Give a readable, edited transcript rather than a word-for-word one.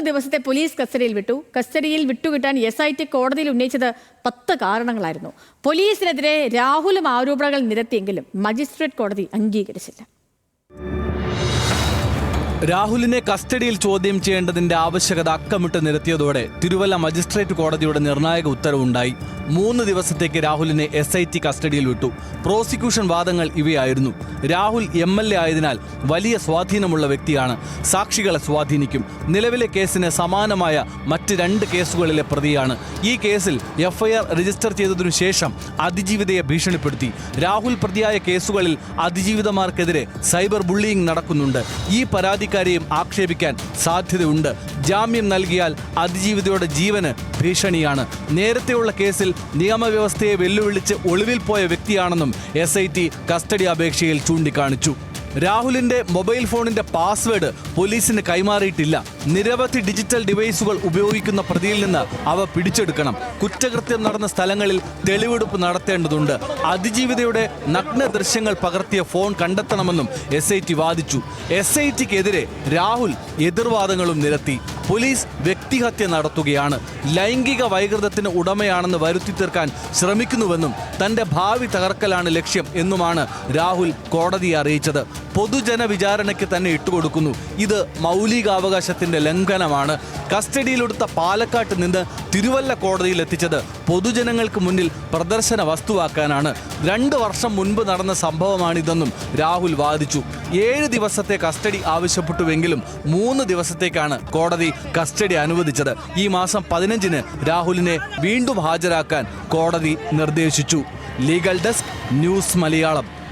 ദിവസത്തെ പോലീസ് കസ്റ്റഡിയിൽ വിട്ടു. കസ്റ്റഡിയിൽ വിട്ടുകിട്ടാൻ SIT കോടതിയിൽ ഉന്നയിച്ചത് 10 കാരണങ്ങളായിരുന്നു. പോലീസിനെതിരെ രാഹുലും ആരോപണങ്ങൾ നിരത്തിയെങ്കിലും മജിസ്ട്രേറ്റ് കോടതി അംഗീകരിച്ചില്ല. രാഹുലിനെ കസ്റ്റഡിയിൽ ചോദ്യം ചെയ്യേണ്ടതിന്റെ ആവശ്യകത അക്കമിട്ട് നിരത്തിയതോടെ തിരുവല്ല മജിസ്ട്രേറ്റ് കോടതിയുടെ നിർണായക ഉത്തരവുണ്ടായി. 3 ദിവസത്തേക്ക് രാഹുലിനെ SIT കസ്റ്റഡിയിൽ വിട്ടു. പ്രോസിക്യൂഷൻ വാദങ്ങൾ ഇവയായിരുന്നു. രാഹുൽ MLA ആയതിനാൽ വലിയ സ്വാധീനമുള്ള വ്യക്തിയാണ്, സാക്ഷികളെ സ്വാധീനിക്കും. നിലവിലെ കേസിന് സമാനമായ മറ്റ് 2 കേസുകളിലെ പ്രതിയാണ്. ഈ കേസിൽ FIR രജിസ്റ്റർ ചെയ്തതിനു ശേഷം അതിജീവിതയെ ഭീഷണിപ്പെടുത്തി. രാഹുൽ പ്രതിയായ കേസുകളിൽ അതിജീവിതമാർക്കെതിരെ സൈബർ ബുള്ളിയിങ് നടക്കുന്നുണ്ട്. ഈ പരാതിക്കാരെയും ആക്ഷേപിക്കാൻ സാധ്യതയുണ്ട്. ജാമ്യം നൽകിയാൽ അതിജീവിതയുടെ ജീവന് ഭീഷണിയാണ്. നേരത്തെയുള്ള കേസിൽ നിയമവ്യവസ്ഥയെ വെല്ലുവിളിച്ച് ഒളിവിൽ പോയ വ്യക്തിയാണെന്നും SIT കസ്റ്റഡി അപേക്ഷയിൽ ചൂണ്ടിക്കാണിച്ചു. രാഹുലിന്റെ മൊബൈൽ ഫോണിന്റെ പാസ്വേഡ് പോലീസിന് കൈമാറിയിട്ടില്ല. നിരവധി ഡിജിറ്റൽ ഡിവൈസുകൾ ഉപയോഗിക്കുന്ന പ്രതിയിൽ നിന്ന് അവ പിടിച്ചെടുക്കണം. കുറ്റകൃത്യം നടന്ന സ്ഥലങ്ങളിൽ തെളിവെടുപ്പ് നടത്തേണ്ടതുണ്ട്. അതിജീവിതയുടെ നഗ്ന ദൃശ്യങ്ങൾ പകർത്തിയ ഫോൺ കണ്ടെത്തണമെന്നും SIT വാദിച്ചു. SITക്കെതിരെ രാഹുൽ എതിർവാദങ്ങളും നിരത്തി. പോലീസ് വ്യക്തിഹത്യ നടത്തുകയാണ്, ലൈംഗിക വൈകൃതത്തിന് ഉടമയാണെന്ന് വരുത്തി തീർക്കാൻ ശ്രമിക്കുന്നുവെന്നും തന്റെ ഭാവി തകർക്കലാണ് ലക്ഷ്യം എന്നുമാണ് രാഹുൽ കോടതിയെ അറിയിച്ചത്. പൊതുജന വിചാരണയ്ക്ക് തന്നെ ഇട്ടുകൊടുക്കുന്നു. ഇത് മൗലികാവകാശത്തിന്റെ ലംഘനമാണ്. കസ്റ്റഡിയിലെടുത്ത പാലക്കാട്ട് നിന്ന് തിരുവല്ല കോടതിയിൽ എത്തിച്ചത് പൊതുജനങ്ങൾക്ക് മുന്നിൽ പ്രദർശന വസ്തുവാക്കാനാണ്. 2 വർഷം മുൻപ് നടന്ന സംഭവമാണിതെന്നും രാഹുൽ വാദിച്ചു. 7 ദിവസത്തെ കസ്റ്റഡി ആവശ്യപ്പെട്ടുവെങ്കിലും 3 ദിവസത്തേക്കാണ് കോടതി കസ്റ്റഡി അനുവദിച്ചത്. ഈ മാസം 15-ന് രാഹുലിനെ വീണ്ടും ഹാജരാക്കാൻ കോടതി നിർദ്ദേശിച്ചു. Legal desk, news Malayalam.